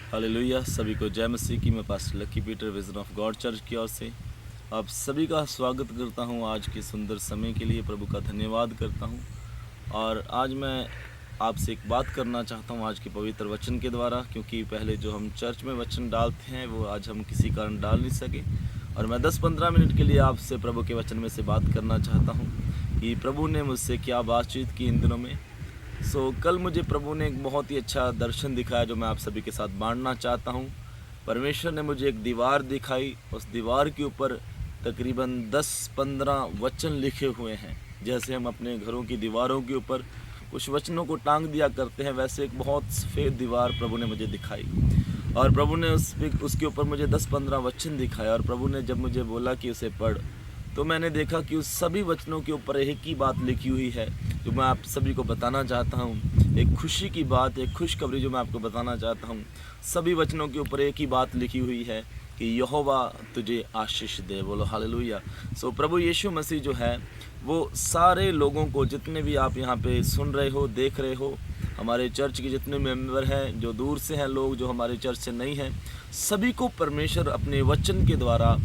Hallelujah. सभी को जय मसीह की। मैं pastor lucky Peter vision of God church की ओर से आप सभी का स्वागत करता हूं। आज के सुंदर समय के लिए प्रभु का धन्यवाद करता हूं। और आज मैं आपसे एक बात करना चाहता हूं आज के पवित्र वचन के द्वारा, क्योंकि पहले जो हम चर्च में वचन डालते हैं वो आज हम किसी कारण डाल नहीं सके। और मैं 10-15 मिनट के लिए आपसे प्रभु के वचन में से बात करना चाहता हूँ कि प्रभु ने मुझसे क्या बातचीत की इन दिनों में। कल मुझे प्रभु ने एक बहुत ही अच्छा दर्शन दिखाया जो मैं आप सभी के साथ बांटना चाहता हूँ। परमेश्वर ने मुझे एक दीवार दिखाई। उस दीवार के ऊपर तकरीबन 10-15 वचन लिखे हुए हैं। जैसे हम अपने घरों की दीवारों के ऊपर कुछ वचनों को टांग दिया करते हैं, वैसे एक बहुत सफ़ेद दीवार प्रभु ने मुझे दिखाई। और प्रभु ने उसके ऊपर मुझे 10-15 वचन दिखाया। और प्रभु ने जब मुझे बोला कि उसे पढ़, तो मैंने देखा कि उस सभी वचनों के ऊपर एक ही बात लिखी हुई है जो मैं आप सभी को बताना चाहता हूँ। एक खुशी की बात, एक खुशखबरी जो मैं आपको बताना चाहता हूँ। सभी वचनों के ऊपर एक ही बात लिखी हुई है कि यहोवा तुझे आशीष दे। बोलो हालेलुया। प्रभु यीशु मसीह जो है वो सारे लोगों को, जितने भी आप यहाँ पे सुन रहे हो, देख रहे हो, हमारे चर्च के जितने मेंबर हैं, जो दूर से हैं लोग, जो हमारे चर्च से नहीं हैं, सभी को परमेश्वर अपने वचन के द्वारा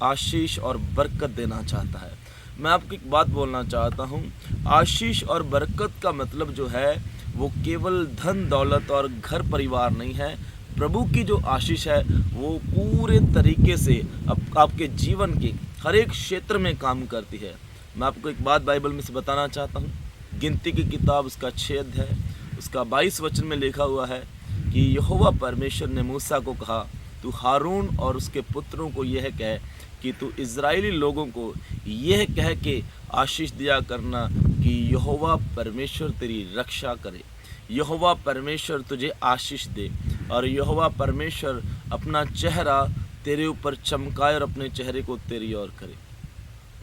आशीष और बरकत देना चाहता है। मैं आपको एक बात बोलना चाहता हूँ। आशीष और बरकत का मतलब जो है वो केवल धन दौलत और घर परिवार नहीं है। प्रभु की जो आशीष है वो पूरे तरीके से आपके जीवन के हर एक क्षेत्र में काम करती है। मैं आपको एक बात बाइबल में से बताना चाहता हूँ। गिनती की किताब उसका 6 अध्याय उसका 22 वचन में लिखा हुआ है कि यहोवा परमेश्वर ने मूसा को कहा, तू हारून और उसके पुत्रों को यह कह कि तू इज़राइली लोगों को यह कह के आशीष दिया करना कि यहोवा परमेश्वर तेरी रक्षा करे, यहोवा परमेश्वर तुझे आशीष दे, और यहोवा परमेश्वर अपना चेहरा तेरे ऊपर चमकाए और अपने चेहरे को तेरी ओर करे।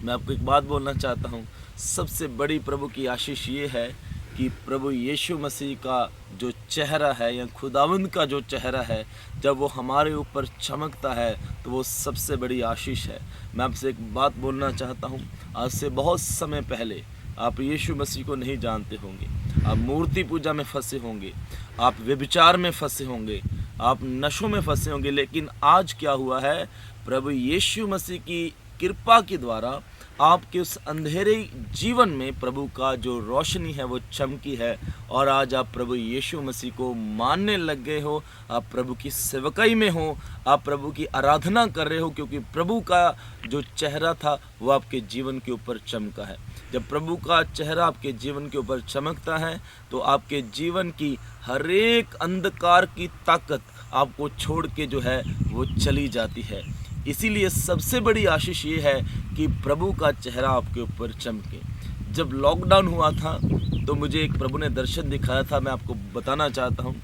मैं आपको एक बात बोलना चाहता हूँ। सबसे बड़ी प्रभु की आशीष ये है कि प्रभु यीशु मसीह का जो चेहरा है या खुदावंद का जो चेहरा है, जब वो हमारे ऊपर चमकता है तो वो सबसे बड़ी आशीष है। मैं आपसे एक बात बोलना चाहता हूँ। आज से बहुत समय पहले आप यीशु मसीह को नहीं जानते होंगे, आप मूर्ति पूजा में फंसे होंगे, आप व्यभिचार में फंसे होंगे, आप नशों में फंसे होंगे, लेकिन आज क्या हुआ है, प्रभु यीशु मसीह की कृपा के द्वारा आपके उस अंधेरे जीवन में प्रभु का जो रोशनी है वो चमकी है। और आज आप प्रभु यीशु मसीह को मानने लग गए हो, आप प्रभु की सेवकाई में हो, आप प्रभु की आराधना कर रहे हो, क्योंकि प्रभु का जो चेहरा था वो आपके जीवन के ऊपर चमका है। जब प्रभु का चेहरा आपके जीवन के ऊपर चमकता है तो आपके जीवन की हर एक अंधकार की ताकत आपको छोड़ के जो है वो चली जाती है। इसीलिए सबसे बड़ी आशीष ये है कि प्रभु का चेहरा आपके ऊपर चमके। जब लॉकडाउन हुआ था तो मुझे एक प्रभु ने दर्शन दिखाया था, मैं आपको बताना चाहता हूँ।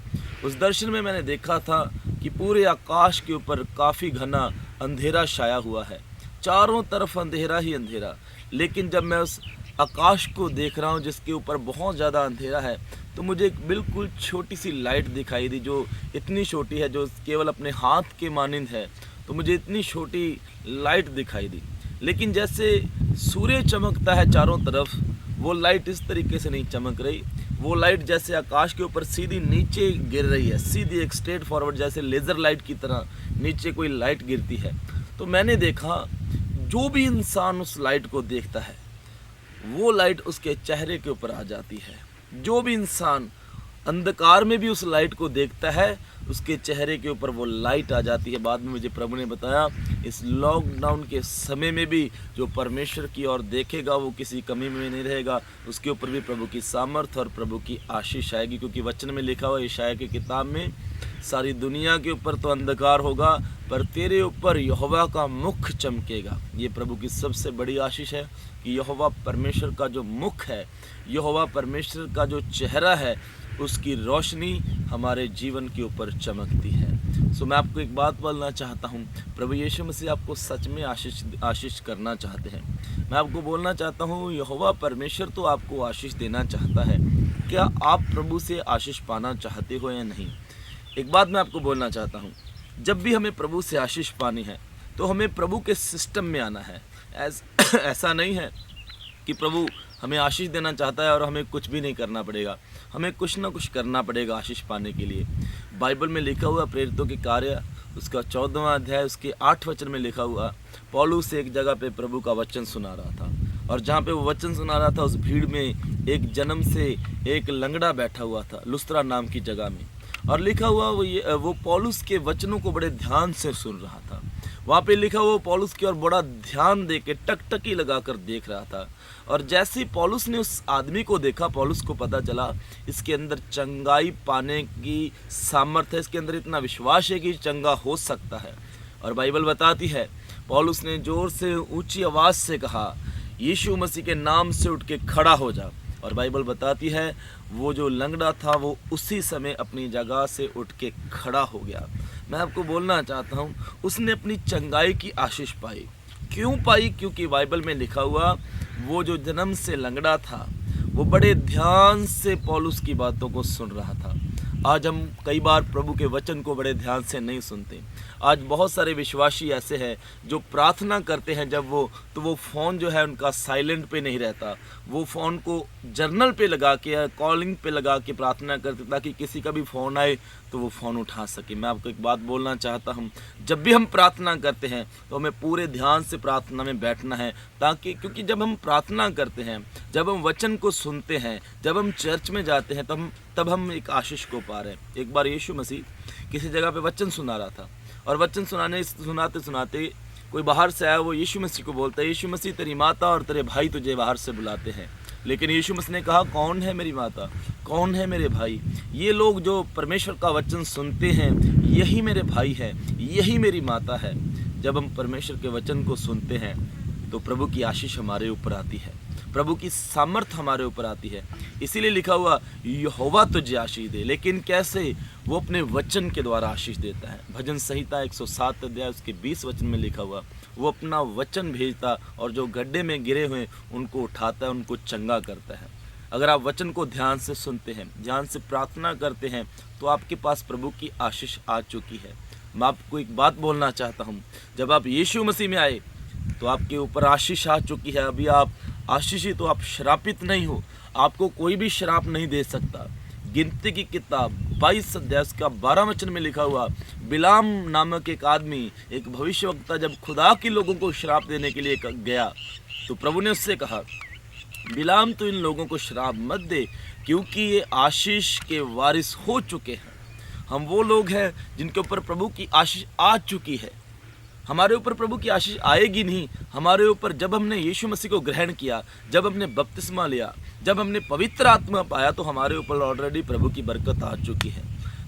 उस दर्शन में मैंने देखा था कि पूरे आकाश के ऊपर काफ़ी घना अंधेरा छाया हुआ है, चारों तरफ अंधेरा ही अंधेरा। लेकिन जब मैं उस आकाश को देख रहा हूँ जिसके ऊपर बहुत ज़्यादा अंधेरा है, तो मुझे एक बिल्कुल छोटी सी लाइट दिखाई दी, जो इतनी छोटी है, जो केवल अपने हाथ के मानिंद है। तो मुझे इतनी छोटी लाइट दिखाई दी। लेकिन जैसे सूर्य चमकता है चारों तरफ, वो लाइट इस तरीके से नहीं चमक रही। वो लाइट जैसे आकाश के ऊपर सीधी नीचे गिर रही है, सीधी एक स्ट्रेट फॉरवर्ड, जैसे लेज़र लाइट की तरह नीचे कोई लाइट गिरती है। तो मैंने देखा जो भी इंसान उस लाइट को देखता है वो लाइट उसके चेहरे के ऊपर आ जाती है। जो भी इंसान अंधकार में भी उस लाइट को देखता है उसके चेहरे के ऊपर वो लाइट आ जाती है। बाद में मुझे प्रभु ने बताया इस लॉकडाउन के समय में भी जो परमेश्वर की ओर देखेगा वो किसी कमी में नहीं रहेगा, उसके ऊपर भी प्रभु की सामर्थ और प्रभु की आशीष आएगी। क्योंकि वचन में लिखा हुआ यशायाह की किताब में, सारी दुनिया के ऊपर तो अंधकार होगा पर तेरे ऊपर यहोवा का मुख चमकेगा। ये प्रभु की सबसे बड़ी आशीष है कि यहोवा परमेश्वर का जो मुख है, यहोवा परमेश्वर का जो चेहरा है, उसकी रोशनी हमारे जीवन के ऊपर चमकती है। मैं आपको एक बात बोलना चाहता हूँ। प्रभु यीशु मसीह आपको सच में आशीष करना चाहते हैं। मैं आपको बोलना चाहता हूँ, यहोवा परमेश्वर तो आपको आशीष देना चाहता है। क्या आप प्रभु से आशीष पाना चाहते हो या नहीं? एक बात मैं आपको बोलना चाहता हूँ, जब भी हमें प्रभु से आशीष पानी है तो हमें प्रभु के सिस्टम में आना है। ऐसा नहीं है कि प्रभु हमें आशीष देना चाहता है और हमें कुछ भी नहीं करना पड़ेगा, हमें कुछ ना कुछ करना पड़ेगा आशीष पाने के लिए। बाइबल में लिखा हुआ प्रेरितों के कार्य उसका 14वां अध्याय उसके 8 वचन में लिखा हुआ, पौलुस एक जगह पे प्रभु का वचन सुना रहा था, और जहाँ पे वो वचन सुना रहा था उस भीड़ में एक जन्म से एक लंगड़ा बैठा हुआ था लुस्त्रा नाम की जगह में, और लिखा हुआ वो पौलुस के वचनों को बड़े ध्यान से सुन रहा था। वहाँ पे लिखा हुआ पौलुस की ओर बड़ा ध्यान दे के टकटकी लगाकर देख रहा था, और जैसे ही पौलुस ने उस आदमी को देखा, पौलुस को पता चला इसके अंदर चंगाई पाने की सामर्थ्य है, इसके अंदर इतना विश्वास है कि चंगा हो सकता है। और बाइबल बताती है पौलुस ने जोर से ऊंची आवाज़ से कहा, यीशु मसीह के नाम से उठ के खड़ा हो जा। और बाइबल बताती है वो जो लंगड़ा था वो उसी समय अपनी जगह से उठ के खड़ा हो गया। मैं आपको बोलना चाहता हूँ उसने अपनी चंगाई की आशीष पाई। क्यों पाई? क्योंकि बाइबल में लिखा हुआ वो जो जन्म से लंगड़ा था वो बड़े ध्यान से पौलुस की बातों को सुन रहा था। आज हम कई बार प्रभु के वचन को बड़े ध्यान से नहीं सुनते। आज बहुत सारे विश्वासी ऐसे हैं जो प्रार्थना करते हैं जब तो वो फ़ोन जो है उनका साइलेंट पे नहीं रहता, वो फ़ोन को जर्नल पे लगा के या कॉलिंग पे लगा के प्रार्थना करते ताकि किसी का भी फ़ोन आए तो वो फ़ोन उठा सके। मैं आपको एक बात बोलना चाहता हूँ, जब भी हम प्रार्थना करते हैं तो हमें पूरे ध्यान से प्रार्थना में बैठना है, ताकि क्योंकि जब हम प्रार्थना करते हैं, जब हम वचन को सुनते हैं, जब हम चर्च में जाते हैं तब हम एक आशीष को पा रहे हैं। एक बार यीशु मसीह किसी जगह पे वचन सुना रहा था, और वचन सुनाते सुनाते कोई बाहर से आया, वो यीशु मसीह को बोलता है, यीशु मसीह तेरी माता और तेरे भाई तुझे बाहर से बुलाते हैं। लेकिन यीशु मसीह ने कहा, कौन है मेरी माता, कौन है मेरे भाई? ये लोग जो परमेश्वर का वचन सुनते हैं यही मेरे भाई है, यही मेरी माता है। जब हम परमेश्वर के वचन को सुनते हैं तो प्रभु की आशीष हमारे ऊपर आती है, प्रभु की सामर्थ हमारे ऊपर आती है। इसीलिए लिखा हुआ यहोवा तुझे आशीष दे। लेकिन कैसे? वो अपने वचन के द्वारा आशीष देता है। भजन संहिता 107 अध्याय उसके 20 वचन में लिखा हुआ, वो अपना वचन भेजता और जो गड्ढे में गिरे हुए उनको उठाता है, उनको चंगा करता है। अगर आप वचन को ध्यान से सुनते हैं, ध्यान से प्रार्थना करते हैं तो आपके पास प्रभु की आशीष आ चुकी है। मैं आपको एक बात बोलना चाहता हूँ, जब आप यीशु मसीह में आए तो आपके ऊपर आशीष आ चुकी है। अभी आप आशीषित हो, आप श्रापित नहीं हो, आपको कोई भी श्राप नहीं दे सकता। गिनती की किताब 22 अध्याय उसका 12 वचन में लिखा हुआ, बिलाम नामक एक आदमी, एक भविष्यवक्ता जब खुदा के लोगों को श्राप देने के लिए गया तो प्रभु ने उससे कहा, बिलाम तो इन लोगों को श्राप मत दे, क्योंकि ये आशीष के वारिस हो चुके हैं। हम वो लोग हैं जिनके ऊपर प्रभु की आशीष आ चुकी है। हमारे ऊपर प्रभु की आशीष आएगी नहीं, हमारे ऊपर जब हमने यीशु मसीह को ग्रहण किया, जब हमने बपतिस्मा लिया, जब हमने पवित्र आत्मा पाया तो हमारे ऊपर ऑलरेडी प्रभु की बरकत आ चुकी है।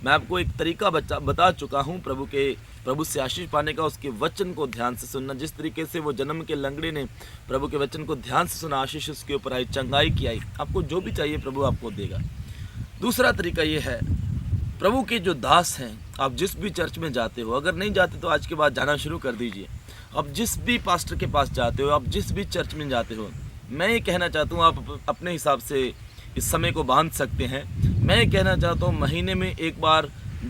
मैं आपको एक तरीका बता चुका हूँ प्रभु से आशीष पाने का, उसके वचन को ध्यान से सुनना। जिस तरीके से वो जन्म के लंगड़े ने प्रभु के वचन को ध्यान से सुना, आशीष उसके ऊपर आई, चंगाई की आई। आपको जो भी चाहिए प्रभु आपको देगा। दूसरा तरीका ये है, प्रभु के जो दास हैं, आप जिस भी चर्च में जाते हो, अगर नहीं जाते तो आज के बाद जाना शुरू कर दीजिए। आप जिस भी पास्टर के पास जाते हो, आप जिस भी चर्च में जाते हो, मैं ये कहना चाहता हूँ आप अपने हिसाब से इस समय को बांध सकते हैं। मैं ये कहना चाहता हूँ महीने में एक बार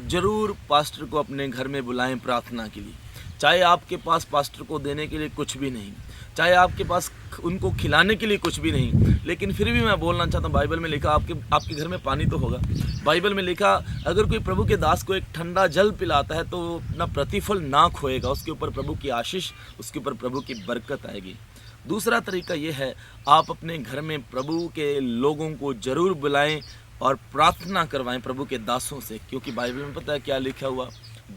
ज़रूर पास्टर को अपने घर में बुलाएं प्रार्थना के लिए। चाहे आपके पास पास्टर को देने के लिए कुछ भी नहीं, चाहे आपके पास उनको खिलाने के लिए कुछ भी नहीं, लेकिन फिर भी मैं बोलना चाहता हूँ, बाइबल में लिखा आपके घर में पानी तो होगा। बाइबल में लिखा अगर कोई प्रभु के दास को एक ठंडा जल पिलाता है तो अपना प्रतिफल ना खोएगा, उसके ऊपर प्रभु की आशीष, उसके ऊपर प्रभु की बरकत आएगी। दूसरा तरीका ये है, आप अपने घर में प्रभु के लोगों को ज़रूर बुलाएं और प्रार्थना करवाएं प्रभु के दासों से, क्योंकि बाइबल में पता है क्या लिखा हुआ?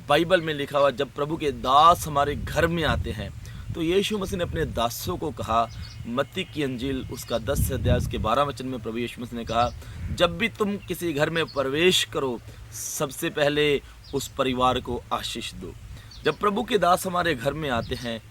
बाइबल में लिखा हुआ जब प्रभु के दास हमारे घर में आते हैं तो यीशु मसीह ने अपने दासों को कहा, मत्ती की अंजील उसका 10 अध्याय उसके 12 वचन में प्रभु यीशु मसीह ने कहा, जब भी तुम किसी घर में प्रवेश करो सबसे पहले उस परिवार को आशीष दो। जब प्रभु के दास हमारे घर में आते हैं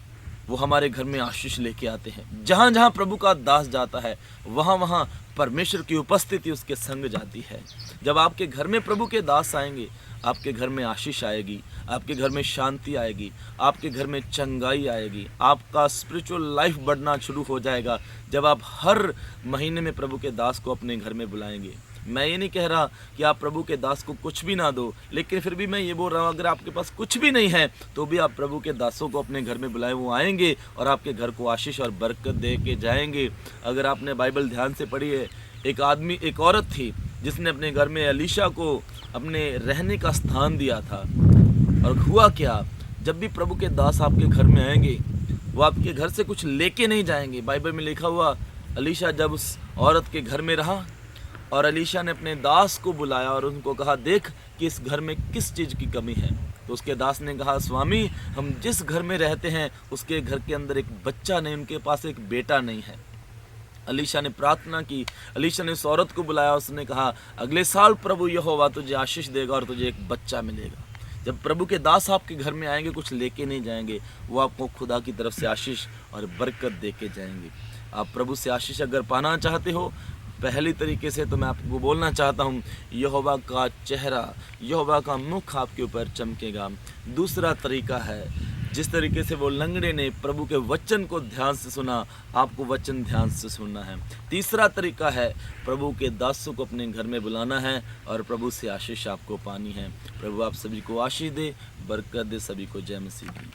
वो हमारे घर में आशीष लेके आते हैं। जहाँ जहाँ प्रभु का दास जाता है वहाँ वहाँ परमेश्वर की उपस्थिति उसके संग जाती है। जब आपके घर में प्रभु के दास आएंगे, आपके घर में आशीष आएगी, आपके घर में शांति आएगी, आपके घर में चंगाई आएगी, आपका स्पिरिचुअल लाइफ बढ़ना शुरू हो जाएगा जब आप हर महीने में प्रभु के दास को अपने घर में बुलाएंगे। मैं ये नहीं कह रहा कि आप प्रभु के दास को कुछ भी ना दो, लेकिन फिर भी मैं ये बोल रहा हूँ अगर आपके पास कुछ भी नहीं है तो भी आप प्रभु के दासों को अपने घर में बुलाएं, वो आएंगे और आपके घर को आशीष और बरकत दे के जाएंगे। अगर आपने बाइबल ध्यान से पढ़ी है, एक औरत थी जिसने अपने घर में एलीशा को अपने रहने का स्थान दिया था। और हुआ क्या, जब भी प्रभु के दास आपके घर में आएंगे वो आपके घर से कुछ लेके नहीं जाएंगे। बाइबल में लिखा हुआ, एलीशा जब उस औरत के घर में रहा और एलीशा ने अपने दास को बुलाया और उनको कहा, देख कि इस घर में किस चीज़ की कमी है। तो उसके दास ने कहा, स्वामी हम जिस घर में रहते हैं उसके घर के अंदर एक बच्चा नहीं, उनके पास एक बेटा नहीं है। एलीशा ने प्रार्थना की, एलीशा ने उस औरत को बुलाया, उसने कहा, अगले साल प्रभु यहोवा तुझे आशीष देगा और तुझे एक बच्चा मिलेगा। जब प्रभु के दास आपके घर में आएंगे कुछ लेके नहीं जाएंगे, वो आपको खुदा की तरफ से आशीष और बरकत दे के जाएंगे। आप प्रभु से आशीष अगर पाना चाहते हो, पहली तरीके से तो मैं आपको बोलना चाहता हूँ, यहोवा का चेहरा, यहोवा का मुख आपके ऊपर चमकेगा। दूसरा तरीका है, जिस तरीके से वो लंगड़े ने प्रभु के वचन को ध्यान से सुना, आपको वचन ध्यान से सुनना है। तीसरा तरीका है, प्रभु के दासों को अपने घर में बुलाना है और प्रभु से आशीष आपको पानी है। प्रभु आप सभी को आशीष दे, बरकत दे। सभी को जय मसीह की।